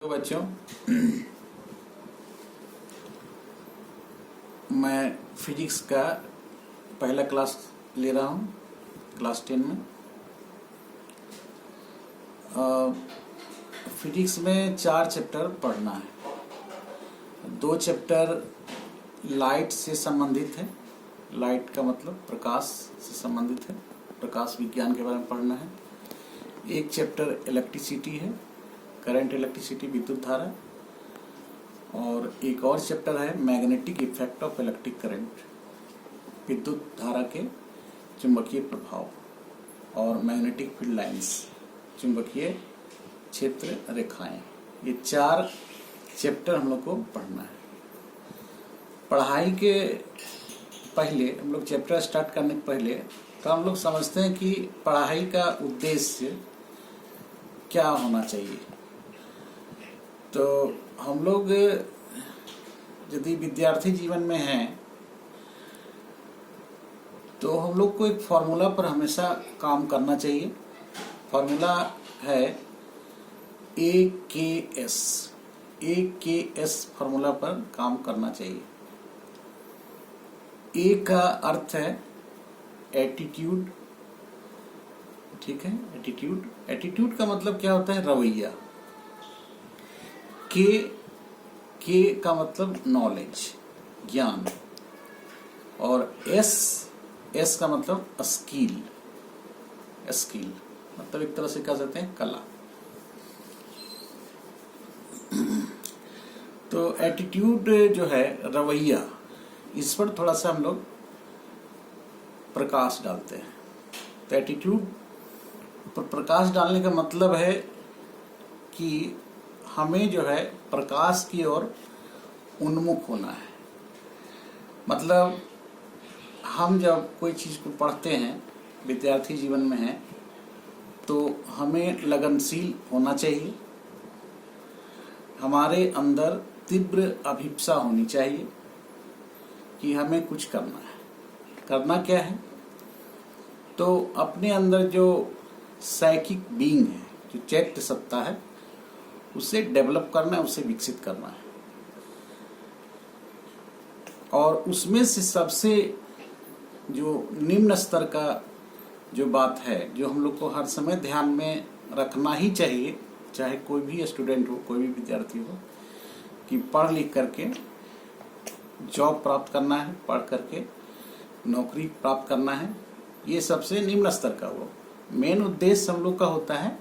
तो बच्चों, मैं फिजिक्स का पहला क्लास ले रहा हूँ, क्लास 10 में। फिजिक्स में 4 चैप्टर पढ़ना है। 2 चैप्टर लाइट से संबंधित है। लाइट का मतलब प्रकाश से संबंधित है, प्रकाश विज्ञान के बारे में पढ़ना है। एक चैप्टर इलेक्ट्रिसिटी है, करंट इलेक्ट्रिसिटी, विद्युत धारा। और एक और चैप्टर है magnetic effect of electric current, विद्युत धारा के चुंबकीय प्रभाव और मैग्नेटिक फील्ड लाइंस, चुंबकीय क्षेत्र रेखाएं। ये 4 चैप्टर हम लोग को पढ़ना है। पढ़ाई के पहले हम लोग चैप्टर स्टार्ट करने के पहले तो हम लोग समझते हैं कि पढ़ाई का उद्देश्य क्या होना चाहिए। तो हम लोग यदि विद्यार्थी जीवन में हैं तो हम लोग को एक फॉर्मूला पर हमेशा काम करना चाहिए। फॉर्मूला है AKS। AKS फॉर्मूला पर काम करना चाहिए। A का अर्थ है एटीट्यूड, ठीक है, एटीट्यूड। एटीट्यूड का मतलब क्या होता है? रवैया। के का मतलब नॉलेज, ज्ञान। और एस का मतलब स्किल। स्किल मतलब एक तरह से कह सकते हैं कला। तो एटीट्यूड जो है, रवैया, इस पर थोड़ा सा हम लोग प्रकाश डालते हैं। तो एटीट्यूड पर प्रकाश डालने का मतलब है कि हमें जो है प्रकाश की ओर उन्मुख होना है। मतलब हम जब कोई चीज़ को पढ़ते हैं, विद्यार्थी जीवन में है, तो हमें लगनशील होना चाहिए। हमारे अंदर तीव्र अभिप्सा होनी चाहिए कि हमें कुछ करना है। करना क्या है? तो अपने अंदर जो साइकिक बीइंग है, जो चैत्य सत्ता है, उसे डेवलप करना है, उसे विकसित करना है। और उसमें से सबसे जो निम्न स्तर का जो बात है, जो हम लोग को हर समय ध्यान में रखना ही चाहिए, चाहे कोई भी स्टूडेंट हो, कोई भी विद्यार्थी हो, कि पढ़ लिख करके जॉब प्राप्त करना है, पढ़ करके नौकरी प्राप्त करना है। ये सबसे निम्न स्तर का वो मेन उद्देश्य हम लोग का होता है,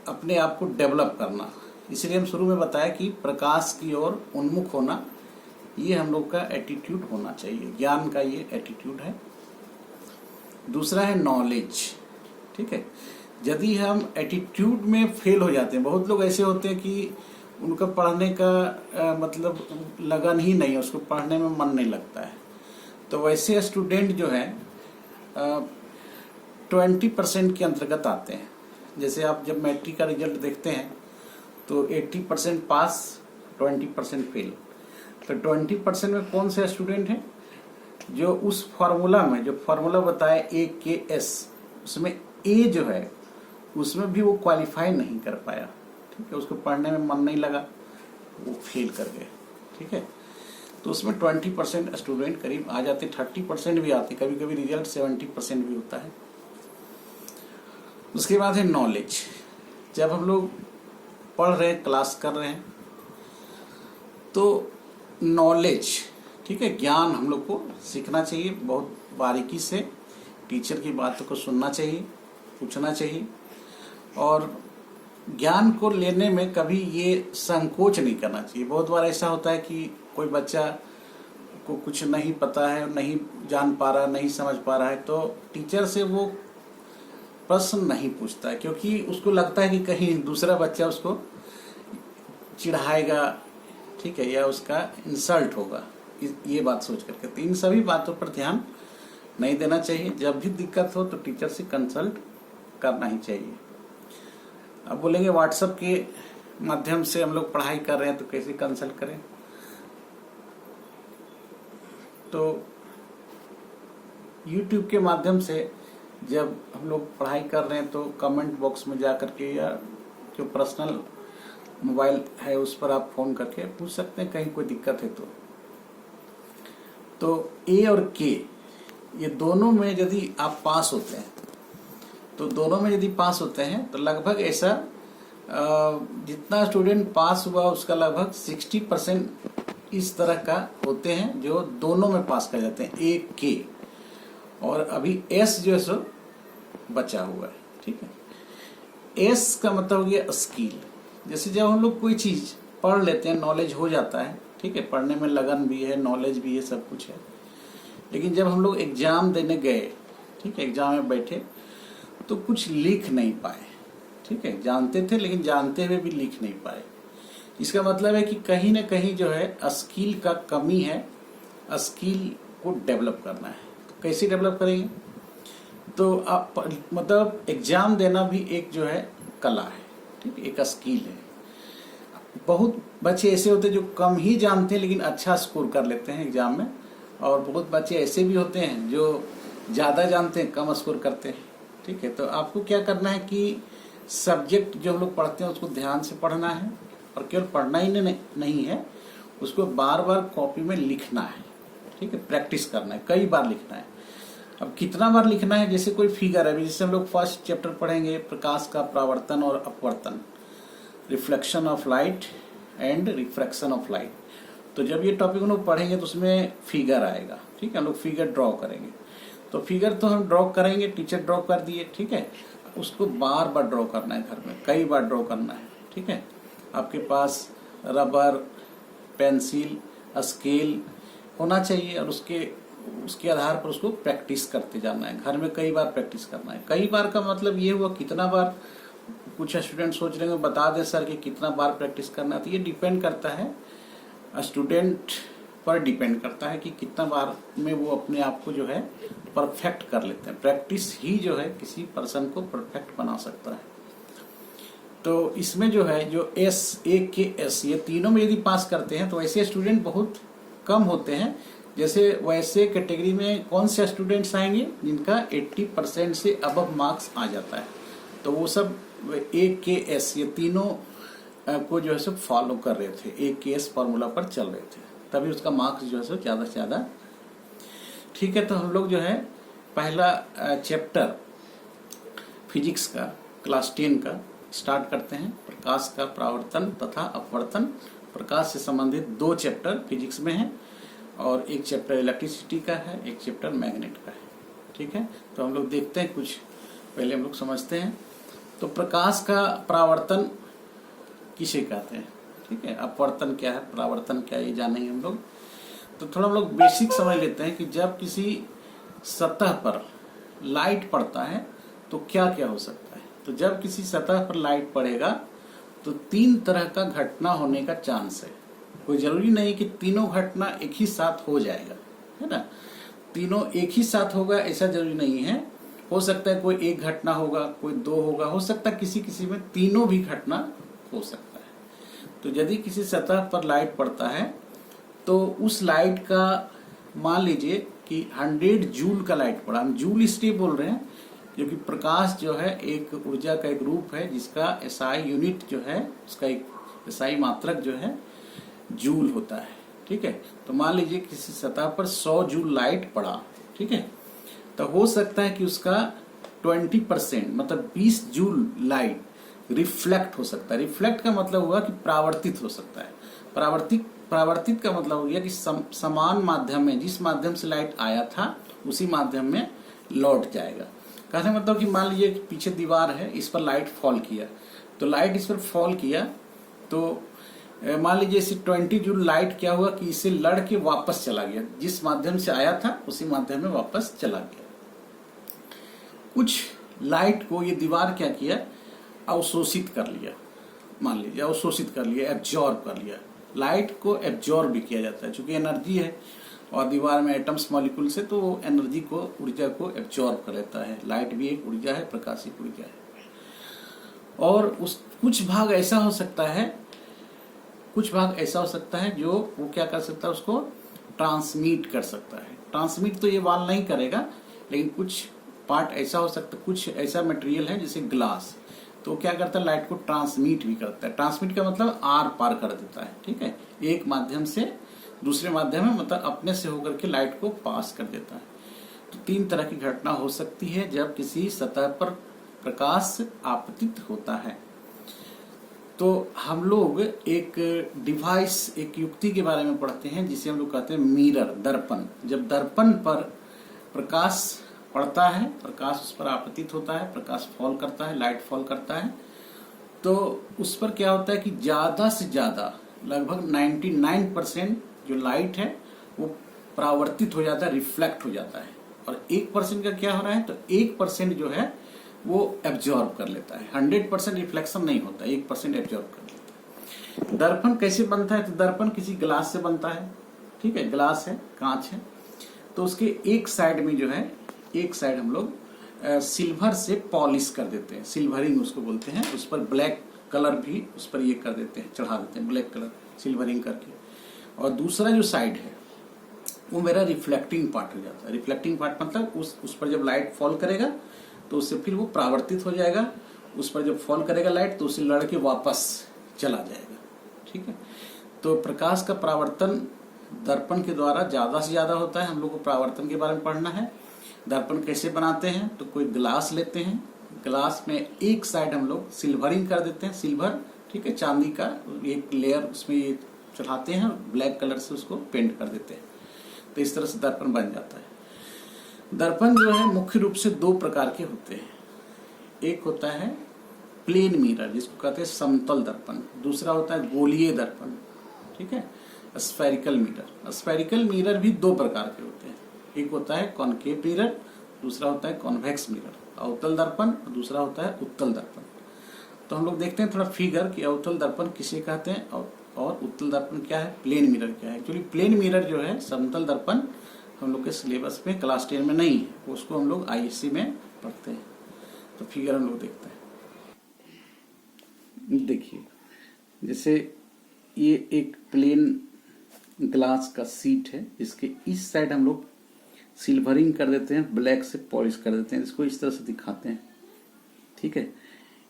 अपने आप को डेवलप करना। इसलिए हम शुरू में बताया कि प्रकाश की ओर उन्मुख होना, ये हम लोग का एटीट्यूड होना चाहिए। ज्ञान का ये एटीट्यूड है। दूसरा है नॉलेज, ठीक है। यदि हम एटीट्यूड में फेल हो जाते हैं, बहुत लोग ऐसे होते हैं कि उनका पढ़ने का मतलब लगन ही नहीं है, उसको पढ़ने में मन नहीं लगता है। तो वैसे स्टूडेंट जो है 20% के अंतर्गत आते हैं। जैसे आप जब मैट्रिक का रिजल्ट देखते हैं तो 80% पास, 20% फेल। तो 20% में कौन से स्टूडेंट हैं? जो उस फॉर्मूला में, जो फॉर्मूला बताया AKS, उसमें A जो है उसमें भी वो क्वालिफाई नहीं कर पाया, ठीक है। उसको पढ़ने में मन नहीं लगा, वो फेल कर गए, ठीक है। तो उसमें 20% स्टूडेंट करीब आ जाते, 30% भी आते, कभी कभी रिजल्ट 70% भी होता है। उसके बाद है नॉलेज। जब हम लोग पढ़ रहे हैं, क्लास कर रहे हैं, तो नॉलेज, ठीक है, ज्ञान हम लोग को सीखना चाहिए, बहुत बारीकी से टीचर की बातों को सुनना चाहिए, पूछना चाहिए। और ज्ञान को लेने में कभी ये संकोच नहीं करना चाहिए। बहुत बार ऐसा होता है कि कोई बच्चा को कुछ नहीं पता है, नहीं जान पा रहा, नहीं समझ पा रहा है, तो टीचर से वो प्रश्न नहीं पूछता है, क्योंकि उसको लगता है कि कहीं दूसरा बच्चा उसको चिढ़ाएगा, ठीक है, या उसका इंसल्ट होगा, ये बात सोच करके। तो इन सभी बातों पर ध्यान नहीं देना चाहिए। जब भी दिक्कत हो तो टीचर से कंसल्ट करना ही चाहिए। अब बोलेंगे व्हाट्सएप के माध्यम से हम लोग पढ़ाई कर रहे हैं तो कैसे कंसल्ट करें? तो YouTube के माध्यम से जब हम लोग पढ़ाई कर रहे हैं तो कमेंट बॉक्स में जा करके या जो पर्सनल मोबाइल है उस पर आप फ़ोन करके पूछ सकते हैं कहीं कोई दिक्कत है तो ए और के ये दोनों में यदि आप पास होते हैं तो दोनों में यदि पास होते हैं तो लगभग ऐसा जितना स्टूडेंट पास हुआ उसका लगभग 60% इस तरह का होते हैं जो दोनों में पास कर जाते हैं ए के, और अभी एस जो है सो बचा हुआ है। ठीक है, एस का मतलब हो गया स्किल। जैसे जब हम लोग कोई चीज पढ़ लेते हैं नॉलेज हो जाता है, ठीक है, पढ़ने में लगन भी है, नॉलेज भी है, सब कुछ है, लेकिन जब हम लोग एग्जाम देने गए, ठीक है, एग्जाम में बैठे तो कुछ लिख नहीं पाए। ठीक है, जानते थे लेकिन जानते हुए भी लिख नहीं पाए। इसका मतलब है कि कहीं ना कहीं जो है स्किल का कमी है, स्किल को डेवलप करना है। तो कैसे डेवलप करेंगे? तो आप मतलब एग्जाम देना भी एक जो है कला है, ठीक है, एक स्किल है। बहुत बच्चे ऐसे होते हैं जो कम ही जानते हैं लेकिन अच्छा स्कोर कर लेते हैं एग्जाम में, और बहुत बच्चे ऐसे भी होते हैं जो ज़्यादा जानते हैं कम स्कोर करते हैं। ठीक है, तो आपको क्या करना है कि सब्जेक्ट जो हम लोग पढ़ते हैं उसको ध्यान से पढ़ना है, और केवल पढ़ना ही नहीं है, उसको बार बार कॉपी में लिखना है। ठीक है, प्रैक्टिस करना है, कई बार लिखना है। अब कितना बार लिखना है? जैसे कोई फिगर है, जैसे हम लोग फर्स्ट चैप्टर पढ़ेंगे प्रकाश का परावर्तन और अपवर्तन, reflection of light and refraction of light. तो जब ये टॉपिक हम लोग पढ़ेंगे तो उसमें फिगर आएगा। ठीक है, हम लोग फिगर ड्रॉ करेंगे, तो फिगर तो हम ड्रॉ करेंगे, टीचर ड्रॉ कर दिए, ठीक है, उसको बार बार ड्रॉ करना है, घर में कई बार ड्रॉ करना है। ठीक है, आपके पास रबर, पेंसिल, स्केल होना चाहिए, और उसके आधार पर उसको प्रैक्टिस करते जाना है। घर में कई बार प्रैक्टिस करना है। कई बार का मतलब ये हुआ कितना बार, कुछ स्टूडेंट सोच रहे हैं बता दे सर कि कितना बार प्रैक्टिस करना है, तो ये डिपेंड करता है स्टूडेंट पर, डिपेंड करता है कि कितना बार में वो अपने आप को जो है परफेक्ट कर लेते हैं। प्रैक्टिस ही जो है किसी पर्सन को परफेक्ट बना सकता है। तो इसमें जो है जो एस, ए के एस, ये तीनों में यदि पास करते हैं तो ऐसे स्टूडेंट बहुत कम होते हैं। जैसे वैसे कैटेगरी में कौन से स्टूडेंट्स आएंगे जिनका 80% से अबव मार्क्स आ जाता है, तो वो सब ए के एस ये तीनों को जो है सब फॉलो कर रहे थे, ए के एस फॉर्मूला पर चल रहे थे, तभी उसका मार्क्स जो है सो ज़्यादा से ज़्यादा। ठीक है, तो हम लोग जो है पहला चैप्टर फिजिक्स का क्लास 10 का स्टार्ट करते हैं। प्रकाश का परावर्तन तथा अपवर्तन। प्रकाश से संबंधित 2 चैप्टर फिजिक्स में है, और एक चैप्टर इलेक्ट्रिसिटी का है, एक चैप्टर मैग्नेट का है। ठीक है, तो हम लोग देखते हैं, कुछ पहले हम लोग समझते हैं। तो प्रकाश का परावर्तन किसे कहते हैं? ठीक है, अपवर्तन क्या है, परावर्तन क्या है, ये जानेंगे हम लोग। तो थोड़ा हम लोग बेसिक समझ लेते हैं कि जब किसी सतह पर लाइट पड़ता है तो क्या क्या हो सकता है। तो जब किसी सतह पर लाइट पड़ेगा तो 3 तरह का घटना होने का चांस है। कोई जरूरी नहीं कि तीनों घटना एक ही साथ हो जाएगा, है ना, तीनों एक ही साथ होगा ऐसा जरूरी नहीं है। हो सकता है कोई एक घटना होगा, कोई 2 होगा, हो सकता है किसी किसी में तीनों भी घटना हो सकता है। तो यदि किसी सतह पर लाइट पड़ता है तो उस लाइट का मान लीजिए कि 100 जूल का लाइट पड़ा। हम जूल इसलिए बोल रहे हैं जो कि प्रकाश जो है एक ऊर्जा का एक रूप है जिसका एसआई यूनिट जो है, उसका एक एसआई मात्रक जो है जूल होता है। ठीक है, तो मान लीजिए किसी सतह पर 100 जूल लाइट पड़ा, ठीक है, तो हो सकता है कि उसका 20% मतलब 20 जूल लाइट रिफ्लेक्ट हो सकता है। रिफ्लेक्ट का मतलब हुआ कि परावर्तित हो सकता है। परावर्तित का मतलब हो गया कि समान माध्यम में, जिस माध्यम से लाइट आया था उसी माध्यम में लौट जाएगा। कहने मतलब कि मान लीजिए पीछे दीवार है, इस पर लाइट फॉल किया, तो लाइट इस पर फॉल किया तो मान लीजिए इसे 20 जूल लाइट क्या हुआ कि इसे लड़ के वापस चला गया, जिस माध्यम से आया था उसी माध्यम में वापस चला गया। कुछ लाइट को ये दीवार क्या किया, अवशोषित कर लिया, मान लीजिए अवशोषित कर लिया, एब्जॉर्ब कर लिया। लाइट को एब्जॉर्ब भी किया जाता है, चूंकि एनर्जी है और दीवार में एटम्स मॉलिक्यूल से, तो वो एनर्जी को, ऊर्जा को एब्जॉर्ब कर लेता है। लाइट भी एक ऊर्जा है, प्रकाशिक ऊर्जा है। और उस कुछ भाग ऐसा हो सकता है, कुछ भाग ऐसा हो सकता है जो वो क्या कर सकता है, उसको ट्रांसमिट कर सकता है। ट्रांसमिट तो ये वाल नहीं करेगा, लेकिन कुछ पार्ट ऐसा हो सकता है, कुछ ऐसा मटेरियल है जैसे ग्लास, तो क्या करता है, लाइट को ट्रांसमिट भी करता है। ट्रांसमिट का मतलब आर पार कर देता है, ठीक है, एक माध्यम से दूसरे माध्यम में, मतलब अपने से होकर के लाइट को पास कर देता है। तो 3 तरह की घटना हो सकती है जब किसी सतह पर प्रकाश आपतित होता है। तो हम लोग एक डिवाइस, एक युक्ति के बारे में पढ़ते हैं जिसे हम लोग कहते हैं मिरर, दर्पण। जब दर्पण पर प्रकाश पड़ता है, प्रकाश उस पर आपतित होता है, प्रकाश फॉल करता है, लाइट फॉल करता है, तो उस पर क्या होता है कि ज्यादा से ज्यादा लगभग 99% जो लाइट है वो परावर्तित हो जाता है, रिफ्लेक्ट हो जाता है। और 1% का क्या हो रहा है, तो 1% जो है वो एब्जॉर्ब कर लेता है। 100% रिफ्लेक्शन नहीं होता, 1% एब्जॉर्ब कर लेता है। दर्पण कैसे बनता है, तो दर्पण किसी ग्लास से बनता है, ठीक है, ग्लास है, कांच है, तो उसके एक साइड में जो है, एक साइड हम लोग सिल्वर से पॉलिश कर देते हैं, सिल्वरिंग उसको बोलते हैं। उस पर ब्लैक कलर भी उस पर ये कर देते हैं, चढ़ा देते हैं, ब्लैक कलर सिल्वरिंग करके। और दूसरा जो साइड है वो मेरा रिफ्लेक्टिंग पार्ट हो जाता है। रिफ्लेक्टिंग पार्ट मतलब उस पर जब लाइट फॉल करेगा तो उससे फिर वो परावर्तित हो जाएगा, उस पर जब फॉल करेगा लाइट तो उससे लड़ के वापस चला जाएगा, ठीक है। तो प्रकाश का परावर्तन दर्पण के द्वारा ज्यादा से ज्यादा होता है। हम लोग को परावर्तन के बारे में पढ़ना है। दर्पण कैसे बनाते हैं, तो कोई ग्लास लेते हैं, ग्लास में एक साइड हम लोग सिल्वरिंग कर देते हैं, सिल्वर, ठीक है, चांदी का एक लेयर उसमें ये चढ़ाते हैं और ब्लैक कलर से उसको पेंट कर देते हैं। तो इस तरह से दर्पण बन जाता है। दर्पण जो है मुख्य रूप से 2 प्रकार के होते हैं। एक होता है प्लेन मिरर जिसको कहते हैं समतल दर्पण, दूसरा होता है गोलीय दर्पण, ठीक है, स्फेरिकल मिरर। स्फेरिकल मिरर भी 2 प्रकार के होते हैं, एक होता है कॉनकेव मिरर, दूसरा होता है कॉन्वेक्स मिरर। अवतल दर्पण, दूसरा होता है उत्तल दर्पण। तो हम लोग देखते हैं थोड़ा फिगर कि अवतल दर्पण किसे कहते हैं और उत्तल दर्पण क्या है, प्लेन मिरर क्या है। एक्चुअली प्लेन मिरर जो है, समतल दर्पण, हम लोग के सिलेबस में क्लास 10 में नहीं है, उसको हम लोग आईएससी में पढ़ते हैं। तो फिगर हम लोग देखते हैं। देखिए, जैसे ये एक प्लेन ग्लास का सीट है, इसके इस साइड हम लोग सिल्वरिंग कर देते हैं, ब्लैक से पॉलिश कर देते हैं, इसको इस तरह से दिखाते हैं, ठीक है।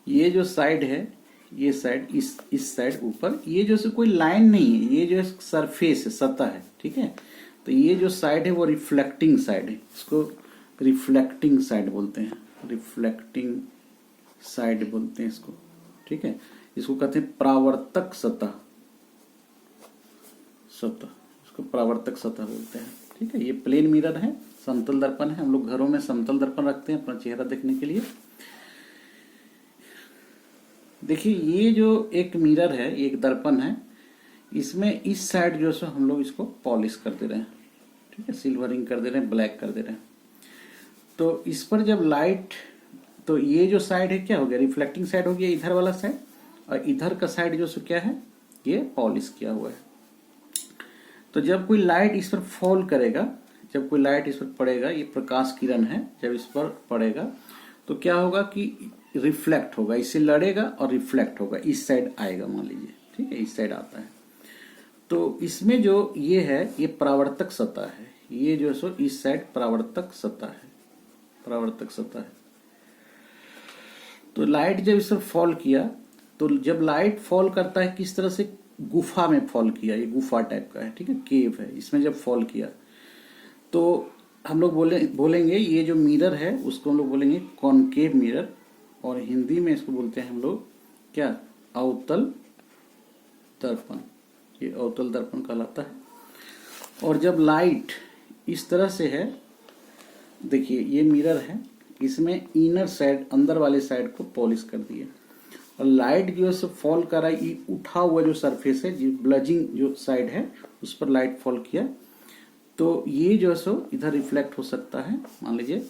ये जो साइड है, ये साइड, इस साइड ऊपर, ये जो से कोई लाइन नहीं है, ये जो सरफेस है, सतह है, ठीक है। तो ये जो साइड है वो रिफ्लेक्टिंग साइड है, इसको रिफ्लेक्टिंग साइड बोलते हैं, रिफ्लेक्टिंग साइड बोलते हैं इसको, ठीक है। इसको कहते हैं परावर्तक सतह, इसको परावर्तक सतह बोलते हैं, ठीक है। ये प्लेन मिरर है, समतल दर्पण है। हम लोग घरों में समतल दर्पण रखते हैं अपना चेहरा देखने के लिए। देखिए, ये जो एक मिरर है, एक दर्पण है, इसमें इस साइड जो है हम लोग इसको पॉलिश कर दे रहे हैं, ठीक है, सिल्वरिंग कर दे रहे हैं, ब्लैक कर दे रहे हैं। तो इस पर जब लाइट, तो ये जो साइड है क्या हो गया, रिफ्लेक्टिंग साइड हो गया, इधर वाला साइड, और इधर का साइड जो क्या है, ये पॉलिश किया हुआ है। तो जब कोई लाइट इस पर फॉल करेगा, जब कोई लाइट इस पर पड़ेगा, ये प्रकाश किरण है, जब इस पर पड़ेगा तो क्या होगा कि रिफ्लेक्ट होगा, इससे लड़ेगा और रिफ्लेक्ट होगा, इस साइड आएगा, मान लीजिए, ठीक है, इस साइड आता है। तो इसमें जो ये है, ये परावर्तक सतह है, ये जो सो इस साइड परावर्तक सतह है, परावर्तक सतह है। तो लाइट जब इस पर फॉल किया, तो जब लाइट फॉल करता है किस तरह से, गुफा में फॉल किया, ये गुफा टाइप का है, ठीक है, केव है, इसमें जब फॉल किया तो हम लोग बोलेंगे ये जो मिरर है उसको हम लोग बोलेंगे कॉनकेव मिरर, और हिंदी में इसको बोलते हैं हम लोग क्या, अवतल दर्पण। ये अवतल दर्पण कहलाता है। और जब लाइट इस तरह से है, देखिए ये मिरर है, इसमें इनर साइड, अंदर वाले साइड को पॉलिश कर दिए, और लाइट जो है फॉल कर रहा है, ये उठा हुआ जो सरफेस है, जो ब्लजिंग जो साइड है, उस पर लाइट फॉल किया, तो ये जो है सो इधर रिफ्लेक्ट हो सकता है, मान लीजिए।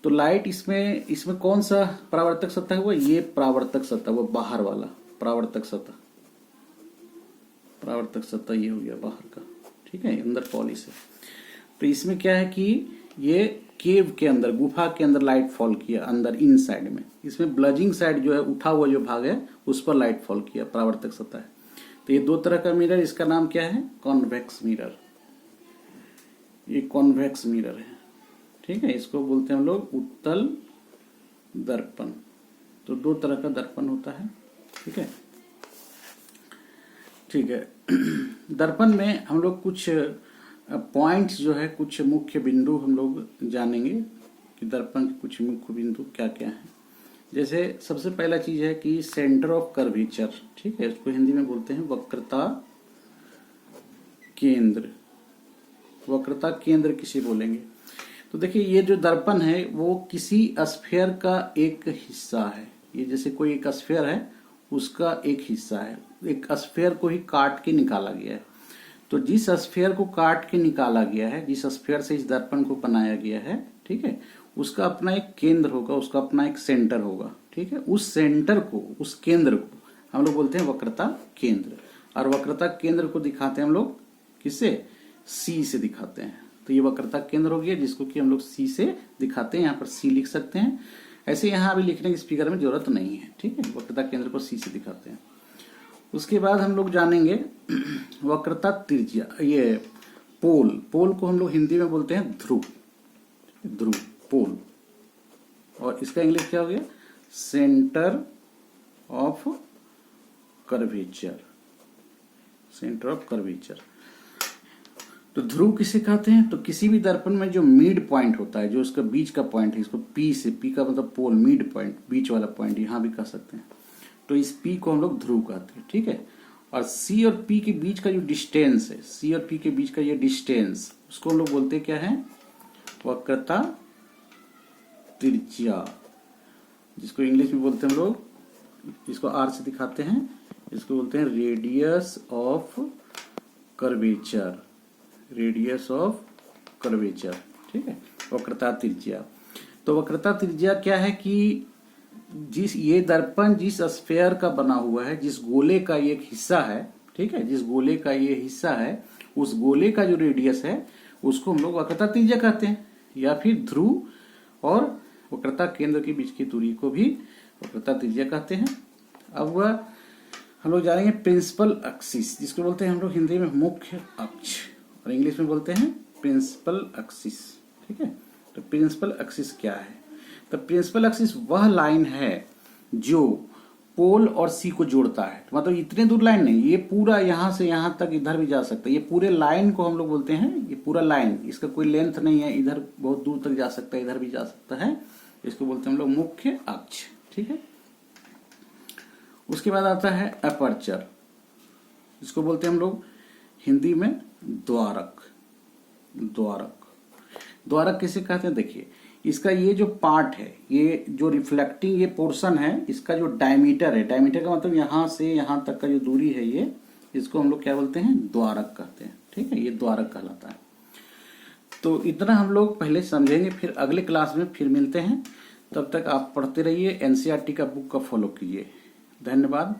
तो लाइट इसमें कौन सा परावर्तक सतह हुआ, ये परावर्तक सतह, वो बाहर वाला परावर्तक सतह, परावर्तक सतह ये हो गया बाहर का, ठीक है, अंदर पॉलिश है। तो इसमें क्या है कि ये केव के अंदर, गुफा के अंदर लाइट फॉल किया, अंदर इन साइड में, इसमें ब्लजिंग साइड जो है, उठा हुआ जो भाग है, उस पर लाइट फॉल किया, परावर्तक सतह है। तो ये 2 तरह का मिरर, इसका नाम क्या है, कॉन्वेक्स मिरर, ये कॉन्वेक्स मिरर है, ठीक है। इसको बोलते हैं हम लोग उत्तल दर्पण, तो दो तरह का दर्पण होता है। ठीक है, ठीक है। दर्पण में हम लोग कुछ पॉइंट्स जो है, कुछ मुख्य बिंदु हम लोग जानेंगे कि दर्पण के कुछ मुख्य बिंदु क्या क्या हैं। जैसे सबसे पहला चीज है कि सेंटर ऑफ कर्वेचर। ठीक है, इसको हिंदी में बोलते हैं वक्रता केंद्र। वक्रता केंद्र किसे बोलेंगे? तो देखिए, ये जो दर्पण है वो किसी स्फीयर का एक हिस्सा है। ये जैसे कोई एक स्फीयर है, उसका एक हिस्सा है। एक स्फीयर को ही काट के निकाला गया है। तो जिस स्फीयर को काट के निकाला गया है, जिस स्फीयर से इस दर्पण को बनाया गया है, ठीक है, उसका अपना एक केंद्र होगा, उसका अपना एक सेंटर होगा। ठीक है, उस सेंटर को, उस केंद्र को हम लोग बोलते हैं वक्रता केंद्र। और वक्रता केंद्र को दिखाते हैं हम लोग किससे? सी से दिखाते हैं। तो ये वक्रता केंद्र हो गया, जिसको कि हम लोग सी से दिखाते हैं। यहाँ पर सी लिख सकते हैं। ऐसे यहाँ अभी लिखने की स्पीकर में जरूरत नहीं है। ठीक है, वक्रता केंद्र को सी से दिखाते हैं। उसके बाद हम लोग जानेंगे वक्रता त्रिज्या। ये पोल, पोल को हम लोग हिंदी में बोलते हैं ध्रुव। ध्रुव, पोल। और इसका इंग्लिश क्या हो गया? Centre of curvature. Centre of curvature. तो ध्रुव किसे कहते हैं? तो किसी भी दर्पण में जो मिड पॉइंट होता है, जो उसका बीच का पॉइंट है, इसको पी से, पी का मतलब पोल, मिड पॉइंट, बीच वाला पॉइंट, यहां भी कह सकते हैं। तो इस पी को हम लोग ध्रुव कहते हैं। ठीक है, और सी और पी के बीच का जो डिस्टेंस है, सी और पी के बीच का ये डिस्टेंस, उसको हम लोग बोलते हैं क्या है? वक्रता त्रिज्या, जिसको इंग्लिश में बोलते हैं हम लोग, इसको आर से दिखाते हैं, इसको बोलते हैं radius of curvature. Radius of curvature. ठीक है, वक्रता त्रिज्या। तो वक्रता त्रिज्या क्या है कि जिस ये दर्पण जिस स्फीयर का बना हुआ है, जिस गोले का ये एक हिस्सा है, ठीक है, जिस गोले का ये हिस्सा है, उस गोले का जो रेडियस है उसको हम लोग वक्रता त्रिज्या कहते हैं। या फिर ध्रुव और वक्रता केंद्र के बीच की दूरी को भी वक्रता त्रिज्या कहते हैं। अब वह हम लोग जानेंगे प्रिंसिपल एक्सिस, जिसको बोलते हैं हम लोग हिंदी में मुख्य अक्ष, और इंग्लिश में बोलते हैं प्रिंसिपल एक्सिस। ठीक है, तो प्रिंसिपल एक्सिस क्या है? तो प्रिंसिपल एक्सिस वह लाइन है जो पोल और सी को जोड़ता है। तो मतलब इतने दूर लाइन नहीं, ये पूरा यहां से यहां तक इधर भी जा सकता है। ये पूरे लाइन को हम लोग बोलते हैं, ये पूरा लाइन, इसका कोई लेंथ नहीं है, इधर बहुत दूर तक जा सकता है, इधर भी जा सकता है। इसको बोलते हैं हम लोग मुख्य अक्ष। ठीक है, उसके बाद आता है अपर्चर, इसको बोलते हैं हम लोग हिंदी में द्वारक। द्वारक, द्वारक किसे कहते हैं? देखिए, इसका ये जो पार्ट है, ये जो रिफ्लेक्टिंग ये पोर्शन है, इसका जो डायमीटर है, डायमीटर का मतलब यहां से यहां तक का जो दूरी है, ये इसको हम लोग क्या बोलते हैं? द्वारक कहते हैं। ठीक है, ये द्वारक कहलाता है। तो इतना हम लोग पहले समझेंगे, फिर अगले क्लास में फिर मिलते हैं। तब तक आप पढ़ते रहिए, एनसीईआरटी का बुक का फॉलो कीजिए। धन्यवाद।